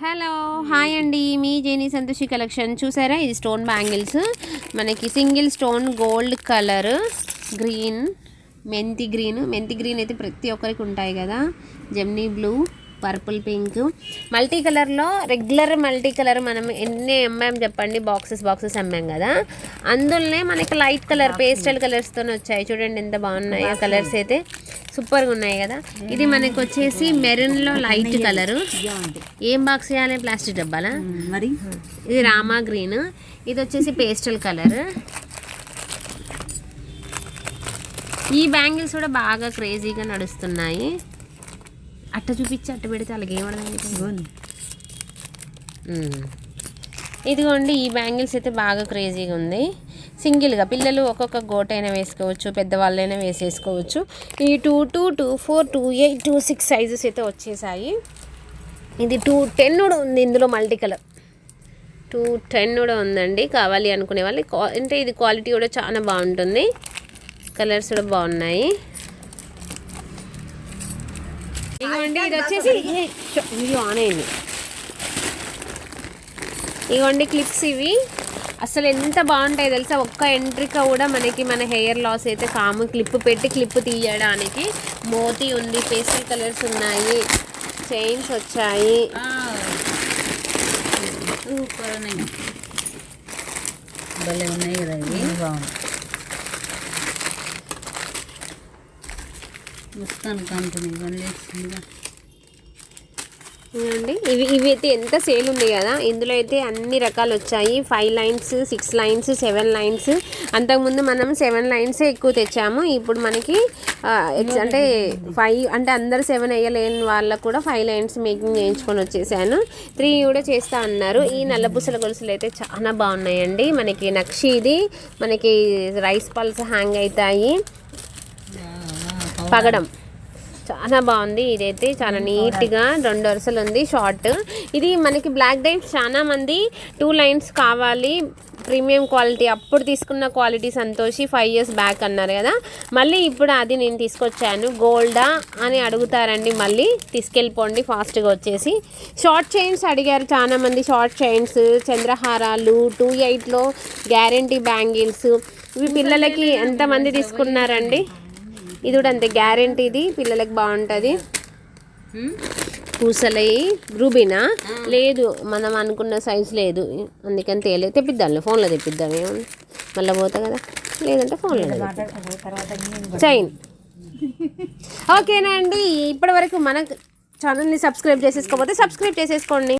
Hello hi అండి, మీ Jenny Santoshi collection చూసారా. ఇది స్టోన్ బ్యాంగిల్స్, మనకి single stone gold colour, green, మెంతి గ్రీన్ అయితే ప్రతి ఒక్కరికి ఉంటాయి కదా. Gemini blue, purple, pink, multi కలర్లో రెగ్యులర్ మల్టీ కలర్ మనం ఎన్ని అమ్మాం చెప్పండి, బాక్సెస్ అమ్మాం కదా. అందులోనే మనకి లైట్ కలర్ పేస్టల్ కలర్స్తో వచ్చాయి. చూడండి ఎంత బాగున్నాయి ఆ కలర్స్, అయితే సూపర్గా ఉన్నాయి కదా. ఇది మనకు వచ్చేసి మెరూన్లో లైట్ కలరు. ఏం బాక్స్ చేయాలి, ప్లాస్టిక్ డబ్బాలా మరి. ఇది రామా గ్రీన్, ఇది వచ్చేసి పేస్టల్ కలర్. ఈ బ్యాంగిల్స్ కూడా బాగా క్రేజీగా నడుస్తున్నాయి. అట్ట చూపించి అట్ట పెడితే అలాగే ఏమడదండి. ఇదిగోండి, ఈ బ్యాంగిల్స్ అయితే బాగా క్రేజీగా ఉంది. సింగిల్గా పిల్లలు ఒక్కొక్క గోటైనా వేసుకోవచ్చు, పెద్దవాళ్ళైనా వేసేసుకోవచ్చు. ఈ 2, 2, 4, 2, 8, 2, 6 సైజెస్ అయితే వచ్చేసాయి. ఇది 210 కూడా ఉంది, ఇందులో మల్టీ కలర్ 210 కూడా ఉందండి. కావాలి అనుకునే వాళ్ళు అంటే ఇది క్వాలిటీ కూడా చాలా బాగుంటుంది, కలర్స్ కూడా బాగున్నాయి. ఇదిగోండి, ఇది వచ్చేసి వీడియో ఆన్ అయింది. ఇదిగోండి క్లిప్స్, ఇవి అసలు ఎంత బాగుంటాయి తెలుసా. ఒక్క ఎంట్రిక కూడా మనకి మన హెయిర్ లాస్ అయితే కాము. క్లిప్ పెట్టి క్లిప్ తీయడానికి మోతీ ఉంది, పేస్టల్ కలర్స్ ఉన్నాయి, చైన్స్ వచ్చాయి. భలే ఉన్నాయి కదా ఇవి, బాగుంది. ముస్తాను కంపెనీ ఇవ్వండి, ఇవి అయితే ఎంత సేల్ ఉంది కదా. ఇందులో అయితే అన్ని రకాలు వచ్చాయి. 5 లైన్స్, 6 లైన్స్, 7 లైన్స్. అంతకుముందు మనం 7 లైన్సే ఎక్కువ తెచ్చాము. ఇప్పుడు మనకి అంటే 5 అంటే అందరు 7 వేయలేని వాళ్ళకు కూడా 5 లైన్స్ మేకింగ్ చేయించుకొని వచ్చేసాను. 3 కూడా చేస్తా అన్నారు. ఈ నల్లపూసల గొలుసులు అయితే చాలా బాగున్నాయండి. మనకి నక్షిది, మనకి రైస్ పల్స్ హ్యాంగ్ అవుతాయి, పగడం చాలా బాగుంది. ఇదైతే చాలా నీట్గా 2 వరుసలు ఉంది, షార్ట్. ఇది మనకి బ్లాక్ డైమ్స్ చాలా మంది 2 లైన్స్ కావాలి, ప్రీమియం క్వాలిటీ. అప్పుడు తీసుకున్న క్వాలిటీ సంతోషి 5 years బ్యాక్ అన్నారు కదా. మళ్ళీ ఇప్పుడు అది నేను తీసుకొచ్చాను. గోల్డా అని అడుగుతారండి, మళ్ళీ తీసుకెళ్ళిపోండి ఫాస్ట్గా వచ్చేసి. షార్ట్ చైన్స్ అడిగారు చాలామంది, షార్ట్ చైన్స్, చంద్రహారాలు, 2.8లో గ్యారంటీ బ్యాంగిల్స్. ఇవి పిల్లలకి ఎంతమంది తీసుకున్నారండి. ఇది కూడా అంతే గ్యారెంటీది, పిల్లలకి బాగుంటుంది. పూసలయి రూబీనా లేదు, మనం అనుకున్న సైజు లేదు, అందుకని తేలేదు. తెప్పిద్దాంలే, ఫోన్లో తెప్పిద్దాం, ఏమన్నా మళ్ళీ పోతా కదా. లేదంటే ఫోన్లో చైన్. ఓకేనా అండి, ఇప్పటి వరకు మన ఛానల్ని సబ్స్క్రైబ్ చేసేసుకోకపోతే సబ్స్క్రైబ్ చేసేసుకోండి.